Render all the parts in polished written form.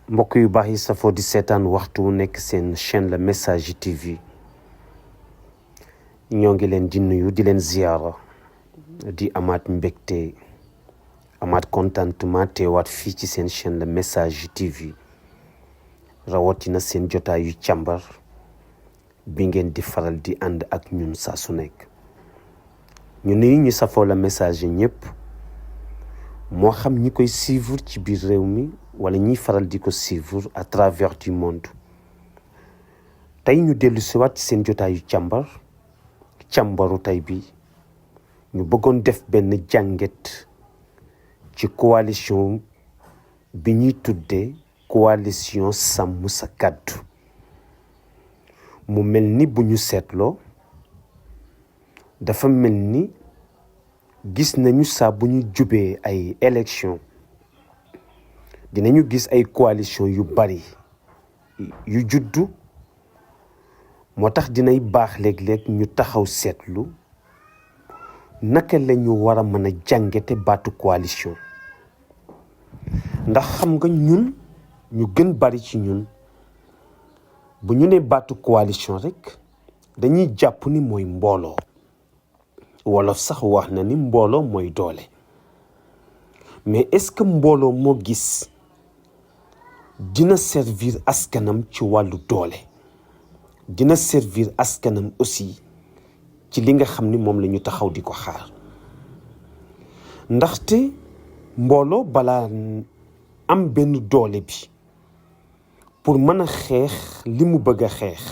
mbokk yu baax yi safoo di seetaan waxtu wu nekk seen chaîne Le Message TV ñoo ngi leen di nuyu di leen ziyaara di amaat mbégte amaat contentement teewaat fii ci seen chaîne Le Message TV rawatina seen jotaayu càmbar bi ngeen di faral di ànd ak ñun saa su nekk ñu nuyu ñu safoo Le Message ñëpp moo xam ñi koy suivre ci biir réew mi wala ñiy faral di ko suivre à travers du monde tey ñu dellu siwaat ci seen jotaayu càmbaru tey bi ñu bëggoon def benn jànget ci coalition bi ñuy tuddee coalition sàmm sa kàddu mu mel ni bu ñu seetloo dafa mel ni gis nañu saa bu ñu jubee ay élection dinañu gis ay coalition yu bari yu juddu moo tax dinay baax léeg-léeg ñu taxaw seetlu naka la ñu war a mën a jàngate baatu coalition ndax xam nga ñun ñu gën bari ci ñun bu ñu ne baatu coalition rekk dañuy jàpp ni mooy mbooloo wolof sax wax na ni mbooloo mooy doole mais est-ce que mbooloo moo gis dina servir askanam ci wàllu doole dina servir askanam aussi ci li nga xam ni moom la ñu taxaw di ko xaar ndaxte mbooloo balaa am benn doole bi pour mën a xeex li mu bëgg a xeex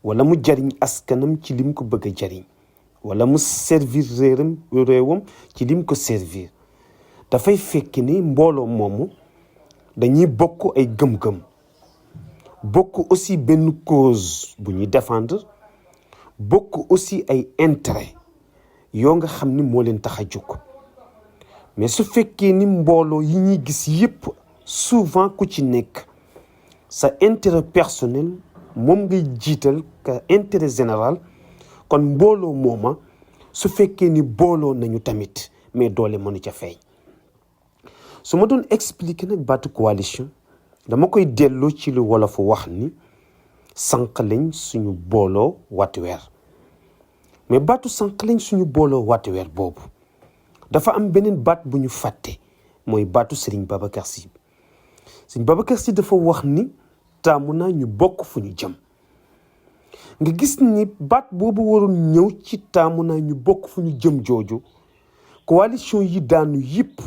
wala mu jariñ askanam ci li mu ko bëgg a jariñ wala mu servir réewam ci lim ko servir dafay fekk ni mbooloo moomu dañuy bokk ay gëm-gëm bokk aussi benn cause bu ñuy défendre bokk aussi ay intérêt yoo nga xam ni moo leen tax a jóg mais su fekkee ni mbooloo yi ñuy gis yépp souvent ku ci nekk sa intérêt personnel moom ngay jiital ka intérêt général kon mbooloo mooma su fekkee ni booloo nañu tamit mais doole mënu ca feeñ su ma doon expliquer nag baatu coalition dama koy delloo ci lu wolof wax ni sànq lañ suñu booloo wàtti weer mais baatu sànq lañ suñu booloo wàtti weer boobu dafa am beneen baat bu ñu fàtte mooy baatu Serigne Babacar Sy Serigne Babacar Sy dafa wax ni taamu naa ñu bokk fu ñu jëm nga gis ni baat boobu waroon ñëw ci taamu naa ñu bokk fu ñu jëm jooju coalition yi daanu yëpp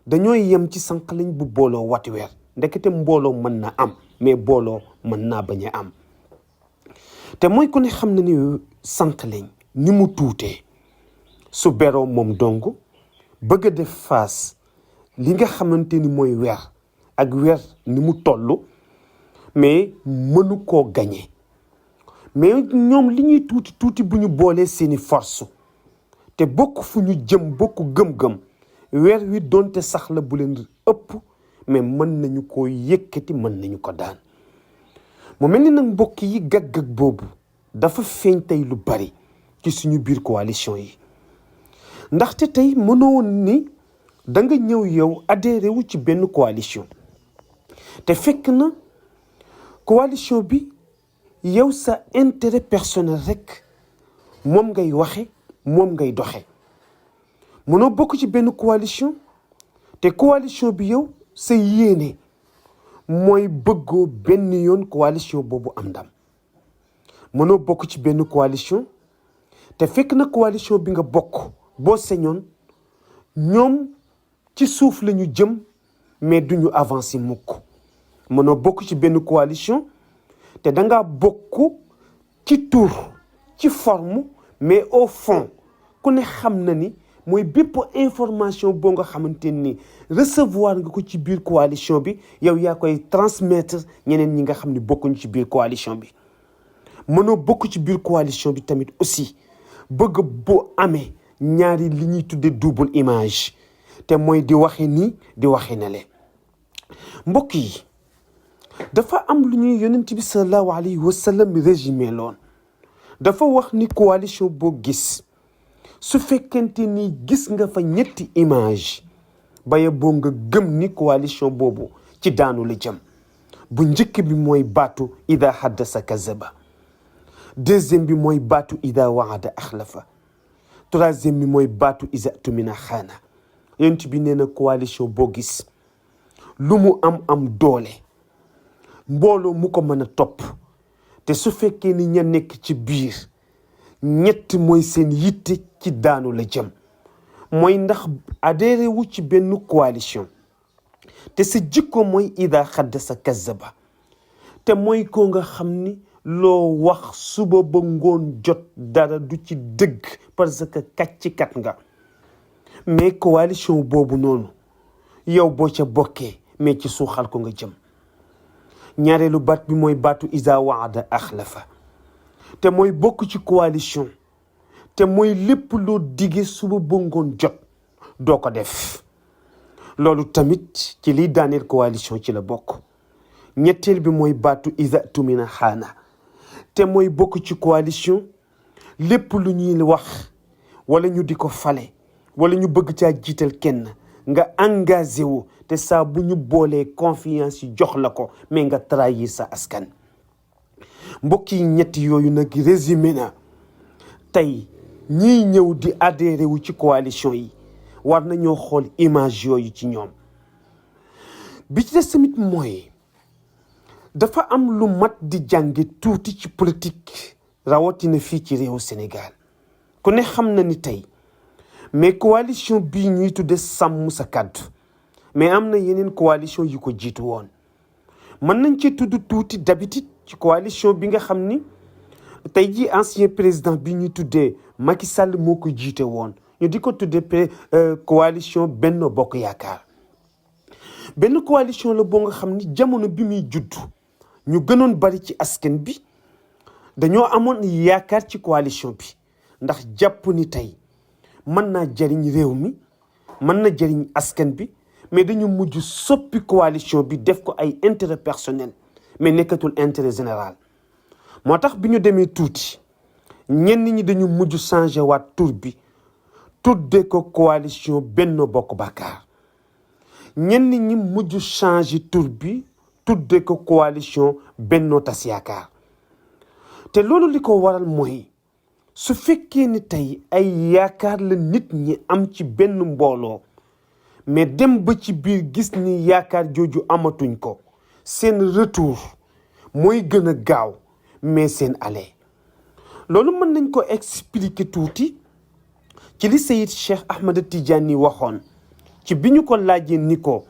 dañoo yem ci sànq lañ bu booloo wàtti weer ndekete mbooloo mën na am mais booloo mën naa bañ a am te mooy ku ne xam na ni sànq lañ ni mu tuutee su beroo moom dong bëgg a def face li nga xamante ni mooy weer ak weer ni mu toll mais mënu koo gañe mais ñoom li ñuy tuuti bu ñu boolee seeni force te bokk fu ñu jëm bokk gëm-gëm weer wi doonte sax la bu leen ëpp mais mën nañu ko yëkkati mën nañu ko daan mu mel ni nag mbokk yi gag-gag boobu dafa feeñ tey lu bari ci suñu biir coalition yi ndaxte tey mënoo ni da nga ñëw yow adhéré wu ci benn coalition te fekk na coalition bi yow sa intérêt personnel rekk moom ngay waxe moom ngay doxe mënoo bokk ci benn coalition te coalition bi yow sa yéene mooy bëggoo benn yoon coalition boobu am ndam mënoo bokk ci benn coalition te fekk na coalition bi nga bokk boo sañoon ñoom ci suuf la ñu jëm mais duñu avancer mukk mënoo bokk ci benn coalition te dangaa bokk ci tur ci forme mais au fond ku ne xam na ni mooy bépp information boo nga xamante ni recevoir nga ko ci biir coalition bi yow yaa koy transmettre ñeneen ñi nga xam ni bokkuñu ci biir coalition bi mënoo bokk ci biir coalition bi tamit aussi bëgg boo amee ñaari li ñuy tuddee double image te mooy di waxe nii di waxe ne le mbokk yi dafa am lu ñuy yonent bi sallallahu alayhi wa sallam résumé loon dafa wax ni coalition boo gis su fekkente ni gis nga fa ñetti image baye boo nga gëm ni coalition boobu ci daanu la jëm. bu njëkk bi mooy baatu ida haddasa kazaba, deuxième bi mooy baatu ida waada axlafa, troisième bi mooy baatu iza tumina xaana. yonent bi nee na coalition boo gis lu mu am doole, mbooloo mu ko mën a topp, te su fekkee ni ña nekk ci biir ñett mooy seen yitte ci daanu la jëm. mooy ndax adhéré wu ci benn coalition te sa jikko mooy ida xaddasa kazaba, te mooy ko nga xam ni loo wax suba ba ngoon jot dara du ci dëgg parce que kàccikat nga. mais coalition boobu noonu yow boo ca bokkee mais ci suuxal ko nga jëm. ñaareelu baat bi mooy baatu iza waada axlafa, te mooy bokk ci coalition te mooy lépp loo dige suba ba ngoon jot doo ko def. loolu tamit ci liy daaneel coalition ci la bokk. ñetteel bi mooy baatu iza tumina xaana, te mooy bokk ci coalition lépp lu ñuy wax wala ñu di ko fale wala ñu bëgg caa jiital kenn nga engagé wu, te saa bu ñu boolee confiance yi jox la ko mais nga trahir sa askan. mbokk yi ñett yooyu nag résumé na tey ñiy ñëw di adhéré wu ci coalition yi war nañoo xool image yooyu ci ñoom. bi ci des tamit mooy dafa am lu mat di jànge tuuti ci politique rawatina fii ci réewu Sénégal. ku ne xam na ni tey mais coalition bii ñuy tudde sàmm sa kàddu, mais am na yeneen coalition yu ko jiitu woon. mën nañ ci tudd tuuti d'habitude ci coalition bi nga xam ni tey jii ancien président bi ñuy tuddee Macky Sall moo ko jiite woon, ñu di ko tuddee coalition Benno Bokk Yaakaar. benn coalition la boo nga xam ni jamono bi muy judd ñu gënoon bari ci askan bi dañoo amoon yaakaar ci coalition bi, ndax jàpp ni tey mën naa jëriñ réew mi, mën na jëriñ askan bi, mais dañu mujj soppi coalition bi def ko ay intérêt personnel mais nekkatul intérêt général. moo tax bi ñu demee tuuti ñenn ñi dañu mujj changé waat tur bi tudde ko coalition Benno Bokk Yaakaar, ñenn ñi mujj changé tur bi tudde ko coalition Benno Tas Yaakaar. te loolu li ko waral mooy su fekkee ni tey ay yaakaar la nit ñi am ci benn mbooloo mais dem ba ci biir gis ni yaakaar jooju amatuñ ko, seen retour mooy gën a gaaw mais seen aller. loolu mën nañ ko expliquer tuuti ci li Seyid Cheikh Ahmed Tidiane waxoon ci bi ñu ko laajee ni ko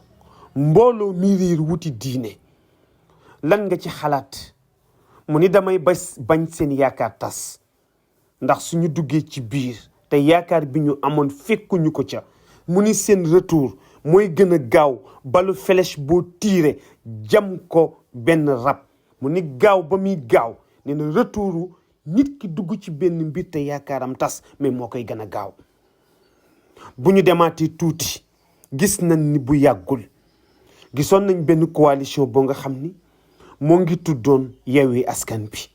mbooloo mi riir wuti diine lan nga ci xalaat, mu ni damay bañ seen yaakaar tas, ndax suñu duggee ci biir te yaakaar bi ñu amoon fekkuñu ko ca, mu ni seen retour mooy gën a gaaw balu flèche boo tiire jam ko benn rab. mu ni gaaw ba muy gaaw nee na retouru nit ki dugg ci benn mbir te yaakaaram tas mais moo koy gën a gaaw. bu ñu demaatee tuuti gis nañ ni bu yàggul gisoon nañ benn coalition boo nga xam ni moo ngi tuddoon Yewwi Askan Wi,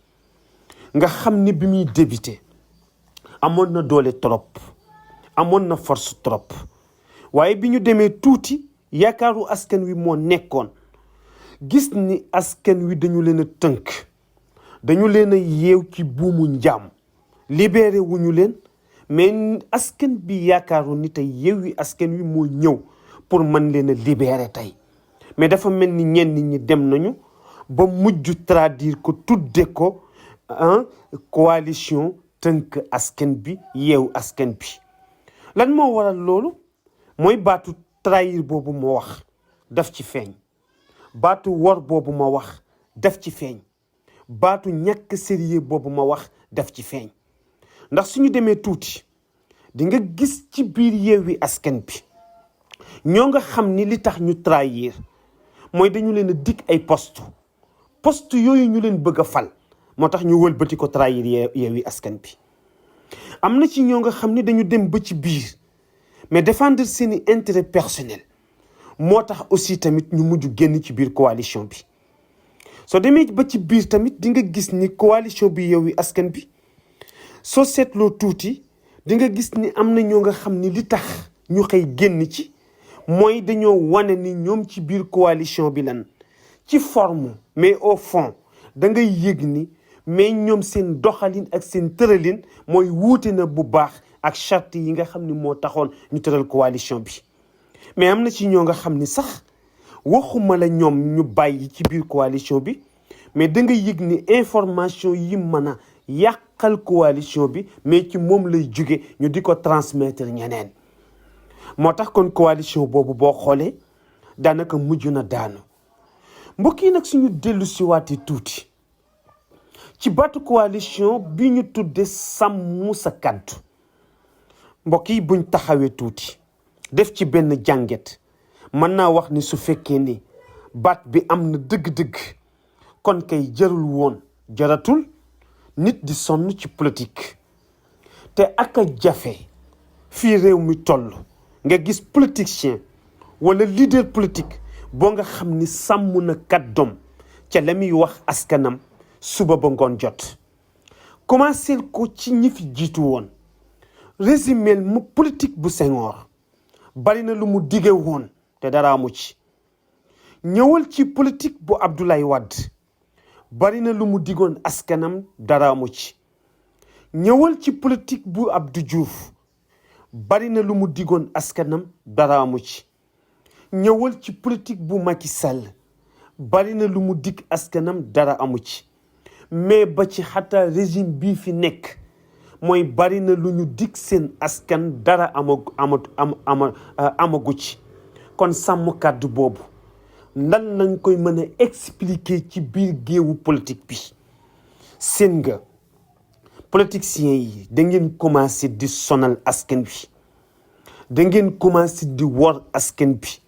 nga xam ni bi muy débuté amoon na doole trop, amoon na force trop, waaye bi ñu demee tuuti yaakaaru askan wi moo nekkoon gis ni askan wi dañu leen a tënk, dañu leen a yeew ci buumu njaam, libéré wuñu leen, mais askan bi yaakaaru ni tey Yewwi Askan Wi moo ñëw pour mën leen a libéré tey. mais dafa mel ni ñenn ñi dem nañu ba mujj traduire ko tudde ko coalition tënk askan bi, yeewu askan bi. lan moo waral loolu mooy baatu trahir boobu ma wax daf ci feeñ, baatu wor boobu ma wax daf ci feeñ, baatu ñàkk sérieux boobu ma wax daf ci feeñ. ndax suñu demee tuuti di nga gis ci biir Yewwi Askan bi ñoo nga xam ni li tax ñu trahir mooy dañu leen a dig ay poste yooyu ñu leen bëgg a fal moo tax ñu wëlbati ko trahir Yewwi Askan bi. am na ci ñoo nga xam ni dañu dem ba ci biir mais défendre seeni intérêt personnel moo tax aussi tamit ñu mujj génn ci biir coalition bi. soo demee ba ci biir tamit di nga gis ni coalition bi Yewwi Askan bi soo seetloo tuuti di nga gis ni am na ñoo nga xam ni li tax ñu xëy génn ci mooy dañoo wane ni ñoom ci biir coalition bi lan ci forme mais au fond da ngay yëg ni mais ñoom seen doxalin ak seen tëralin mooy wuute na bu baax ak charte yi nga xam ni moo taxoon ñu tëral coalition bi. mais am na ci ñoo nga xam ni sax waxuma la ñoom ñu bàyyi ci biir coalition bi mais da nga yëg ni information yi mën a yàqal coalition bi mais ci moom lay jóge ñu di ko transmettre ñeneen. moo tax kon coalition boobu boo xoolee daanaka mujj na daanu. mbokk yi nag suñu dellu si waatee tuuti ci baatu coalition bi ñu tudde sàmm sa kàddu mbokk yi buñ taxawee tuuti def ci benn jànget mën naa wax ni su fekkee ni baat bi am na dëgg-dëgg kon kay jarul woon jaratul nit di sonn ci politique. te ak a jafe fii réew mi toll nga gis politicien wala leader politique boo nga xam ni sàmm na kàddoom ca la muy wax askanam suba ba ngoon jot. commencé ko ci ñi fi jiitu woon résumé mu politique bu Senghor bari na lu mu dige woon te dara amu ci. ñëwal ci politique bu Abdoulaye Wade bari na lu mu digoon askanam dara amu ci. ñëwal ci politique bu Abdou Diouf bari na lu mu digoon askanam dara amu ci. ñëwal ci politique bu Macky Sall bari na lu mu dig askanam dara amu ci. mais ba ci xataa régime bii fi nekk mooy bari na lu ñu dig seen askan dara amagu ci. kon sàmm kàddu boobu nan lañ koy mën a expliquer ci biir géewu politique bi. seen nga politiciens yi da ngeen commencé di sonal askan bi, da ngeen commencé di wor askan bi,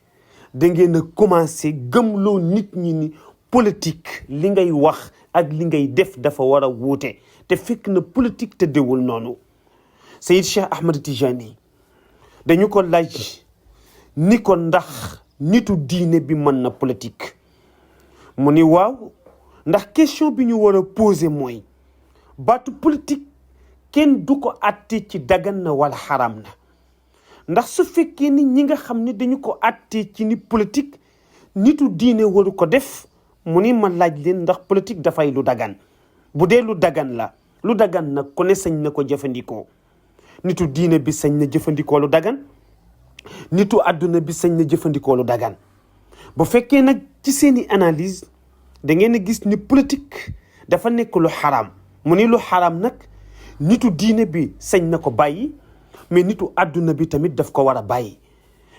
da ngeen a commencé gëmloo nit ñi ni politique li ngay wax ak li ngay def dafa war a wuute te fekk na politique te dewul noonu. Seyid Cheikh Ahmed Tijani dañu ko laaj ni ko ndax nitu diine bi mën na politique mu ni waaw ndax question bi ñu war a poser mooy baatu politique kenn du ko àtte ci dagan na wala xaram na. ndax su fekkee ni ñi nga xam ne dañu ko àtte ci ni politique nitu diine waru ko def mu ni ma laaj leen ndax politique dafay lu dagan. bu dee lu dagan la lu dagan nag ku ne sañ na ko jëfandikoo. nitu diine bi sañ na jëfandikoo lu dagan, nitu àdduna bi sañ na jëfandikoo lu dagan. bu fekkee nag ci seeni analyse da ngeen a gis ni politique dafa nekk lu xaraam mu ni lu xaraam nag nitu diine bi sañ na ko bàyyi mais nitu àdduna bi tamit daf ko war a bàyyi.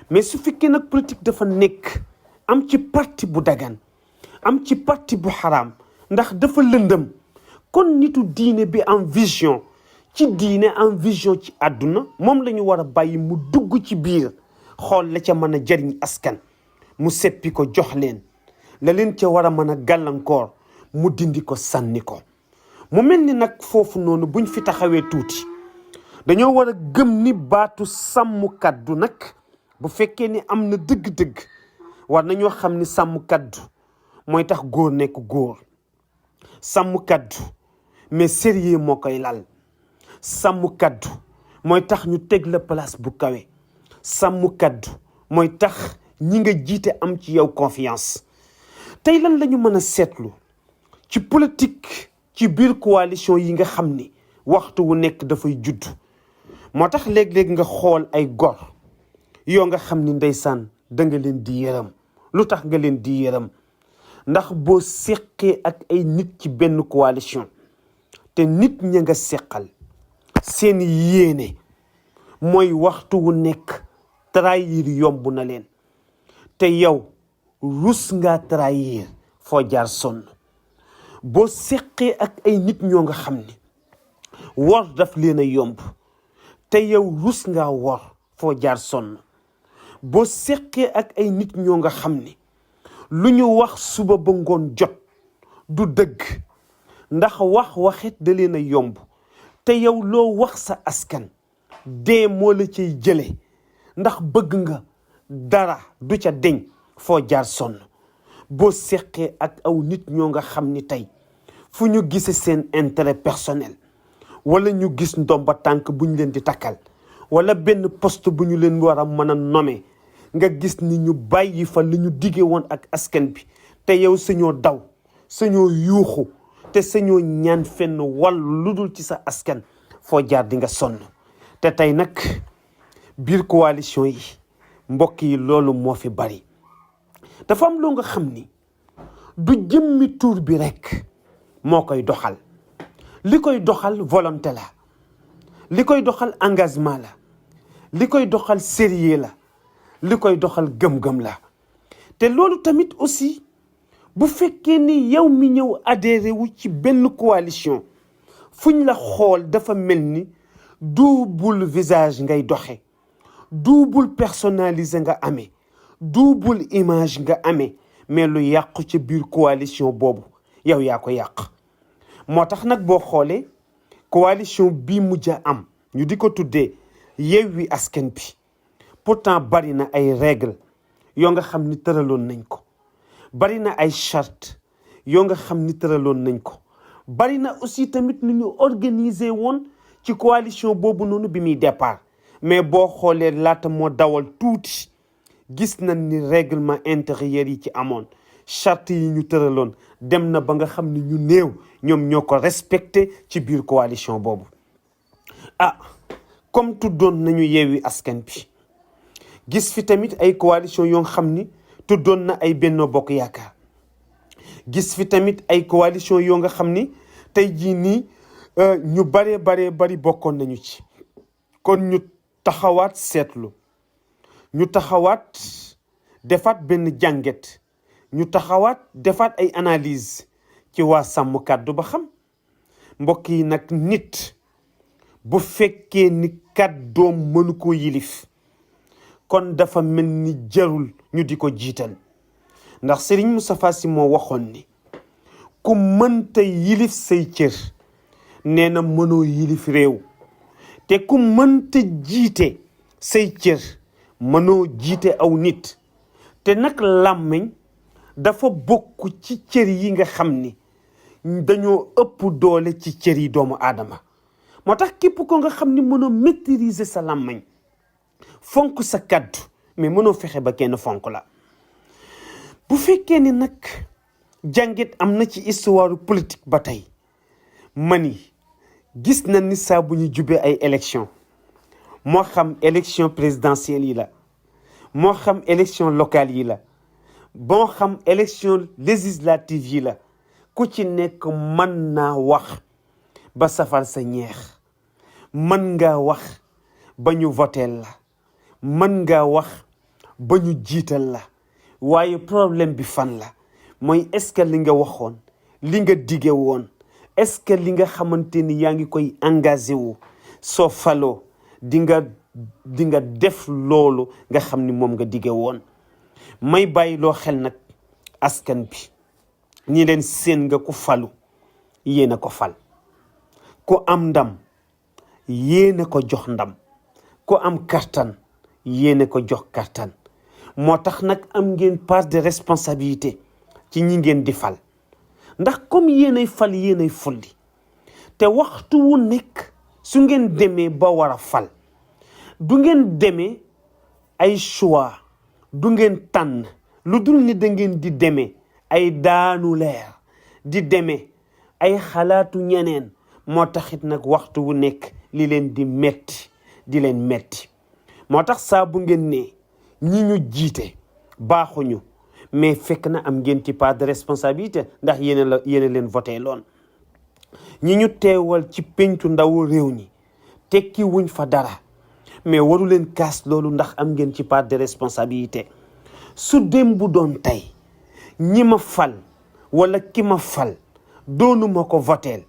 mais su fekkee nag politique dafa nekk am ci parti bu dagan am ci parti bu xaraam ndax dafa lëndëm kon nitu diine bi am vision ci diine am vision ci àdduna moom la ñu war a bàyyi mu dugg ci biir xool la ca mën a jariñ askan mu seppi ko jox leen la leen ca war a mën a gàllankoor mu dindi ko sànni ko. mu mel ni nag foofu noonu buñ fi taxawee tuuti dañoo war a gëm ni baatu sàmm kaddu nag bu fekkee ni am na dëgg-dëgg war nañoo xam ni sàmm kaddu mooy tax góor nekk góor. sàmm kaddu mais sérieux moo koy lal. sàmm kaddu mooy tax ñu teg la place bu kawe. sàmm kaddu mooy tax ñi nga jiite am ci yow confiance. tey lan la ñu mën a seetlu ci politique ci biir coalition yi nga xam ni waxtu wu nekk dafay judd. moo tax léeg-léeg nga xool ay gor yoo nga xam ni ndeysaan da nga leen di yërëm. lu tax nga leen di yërëm ndax boo seqee ak ay nit ci benn coalition te nit ña nga seqal seen yéene mooy waxtu wu nekk trahir yomb na leen te yow rus nga trahir foo jaar sonn. boo seqee ak ay nit ñoo nga xam ni wor daf leen a yomb te yow rus nga wor foo jaar sonn. boo seqee ak ay nit ñoo nga xam ni lu ñu wax suba ba ngoon jot du dëgg ndax waxit da leen a yomb te yow loo wax sa askan dee moo la cay jële ndax bëgg nga dara du ca deñ foo jaar sonn. boo seqee ak aw nit ñoo nga xam ni tey fu ñu gise seen intérêt personnel wala ñu gis ndomba tànk bu ñu leen di takkal wala benn poste bu ñu leen war a mën a nommer nga gis ni ñu bàyyi fa li ñu dige woon ak askan bi te yow sañoo daw sañoo yuuxu te sañoo ñaan fenn wàllu lu dul ci sa askan foo jaar di nga sonn te tey nag biir coalition yi mbokk yi loolu moo fi bari dafa am loo nga xam ni du jëmmi tur bi rekk moo koy doxal li koy doxal volonté la li koy doxal engagement la li koy doxal sérieux la li koy doxal gëm-gëm la te loolu tamit aussi bu fekkee ni yow mi ñëw adhéré wu ci benn coalition fuñ la xool dafa mel ni double visage ngay doxe double personnalisé nga amee double image nga amee mais lu yàqu ci biir coalition boobu yow yaa ko yàq moo tax nag boo xoolee coalition bii mujj a am ñu di ko tuddee Yewwi Askan Wi pourtant bari na ay règles yoo nga xam ni tëraloon nañ ko bari na ay charte yoo nga xam ni tëraloon nañ ko bari na aussi tamit nu ñu organiser woon ci coalition boobu noonu bi muy départ mais boo xoolee laata moo dawal tuuti gis nañ ni règlement intérieur yi ci amoon charte yi ñu tëraloon dem na ba nga xam ni ñu néew ñoom ñoo ko respecté ci biir coalition boobu comme tuddoon nañu Yewwi Askan Wi gis fi tamit ay coalition yoo xam ni tuddoon na ay Benno Bokk Yaakaar gis fi tamit ay coalition yoo nga xam ni tey jii nii ñu bari bokkoon nañu ci kon ñu taxawaat seetlu ñu taxawaat defaat benn jànget ñu taxawaat defaat ay analyse ci waa sàmm kàddu ba xam mbokk yi nag nit bu fekkee ni kàddoom mënu ko yilif kon dafa mel ni jarul ñu di ko jiital ndax Serigne Moustapha Sy moo waxoon ni ku mënta yilif say cër nee na mënoo yilif réew te ku mënta jiite say cër mënoo jiite aw nit te nag làmmiñ dafa bokk ci cër yi nga xam ni dañoo ëpp doole ci cër yi doomu aadama moo tax képp ko nga xam ni mënoo maîtriser sa làmmiñ fonk sa kàddu mais mënoo fexe ba kenn fonk la bu fekkee ni nag jànget am na ci histoire politique ba tey mani gis na ni saa bu ñu jubee ay élection moo xam élection présidentielle yi la moo xam élection locale yi la boo xam élection législative yi la ku ci nekk mën naa wax ba safar sa ñeex mën ngaa wax ba ñu voteel la mën ngaa wax ba ñu jiital la waaye problème bi fan la mooy est-ce que li nga waxoon li nga dige woon est-ce que li nga xamante ni yaa ngi koy engagé wu soo faloo di nga def loolu nga xam ni moom nga dige woon may bàyyi loo xel nag askan bi ñi leen seen nga ku falu yéen a ko fal ku am ndam yéen a ko jox ndam ku am kartan yéen a ko jox kartan moo tax nag am ngeen part de responsabilité ci ñi ngeen di fal ndax comme yéenay fal yéenay folli te waxtu wu nekk su ngeen demee ba war a fal du ngeen demee ay choix du ngeen tànn lu dul ni da ngeen di demee ay daanu leer di demee ay xalaatu ñeneen moo taxit nag waxtu wu nekk li leen di metti di leen metti moo tax saa bu ngeen ne ñi ñu jiite baaxuñu mais fekk na am ngeen ci part de responsabilité ndax yéen leen voté loon ñi ñu teewal ci pencu ndawu réew ñi tekki wuñ fa dara mais waru leen kaas loolu ndax am ngeen ci part de responsabilité su démb bu doon tey ñi ma fal wala ki ma fal doonuma ko voteel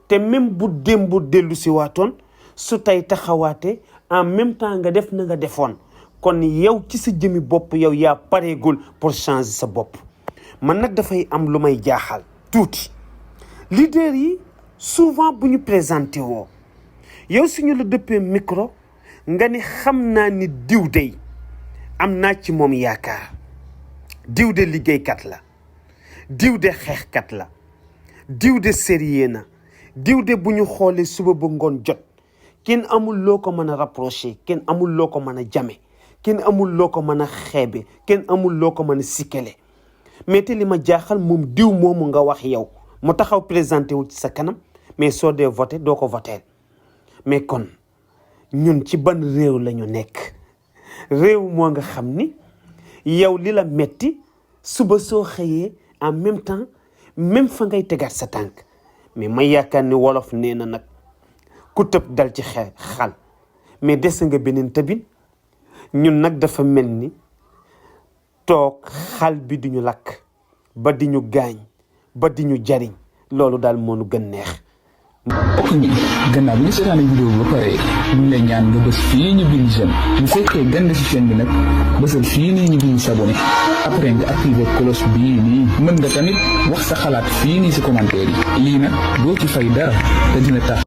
te même bu démb dellu si waatoon su tey taxawaate en même temps nga def na nga defoon kon yow ci sa jëmi bopp yow yaa pareegul pour changer sa bopp man nag dafay am lu may jaaxal tuuti leader yi souvent bu ñu présenté woo yow suñu la dëppee micro nga ni xam naa ni diw dey am naa ci moom yaakaar diw de liggéeykat la diw de xeexkat la diw de sérieux na diw de bu ñu xoolee suba ba ngoon jot kenn amul loo ko mën a rapproché kenn amul loo ko mën a jame kenn amul loo ko mën a xeebe kenn amul loo ko mën a sikkale mais te li ma jaaxal moom diw moomu nga wax yow mu taxaw présenté wu ci sa kanam mais soo dee voté doo ko voté mais kon ñun ci ban réew la ñu nekk réew moo nga xam ni yow li la metti suba soo xëyee en même temps même fa ngay tegaat sa tànk mais ma yaakaar ni wolof nee na nag ku tëb dal ci xal mais des nga beneen tëbin ñun nag dafa mel ni toog xal bi di ñu lakk ba di ñu gaañ ba di ñu jariñ loolu daal moo nu gën neex. ok gannaaw bi nga seetaane vidéo bi ba pare ñu ngi lay ñaan nga bës fii ñu bind j'aime bu fekkee gën si chaîne bi nag bësal fii nii ñu bind s'abonné après nga activer cloche bii nii mën nga tamit wax sa xalaat fii nii si commentaire yi lii nag doo ci fay dara te dina tax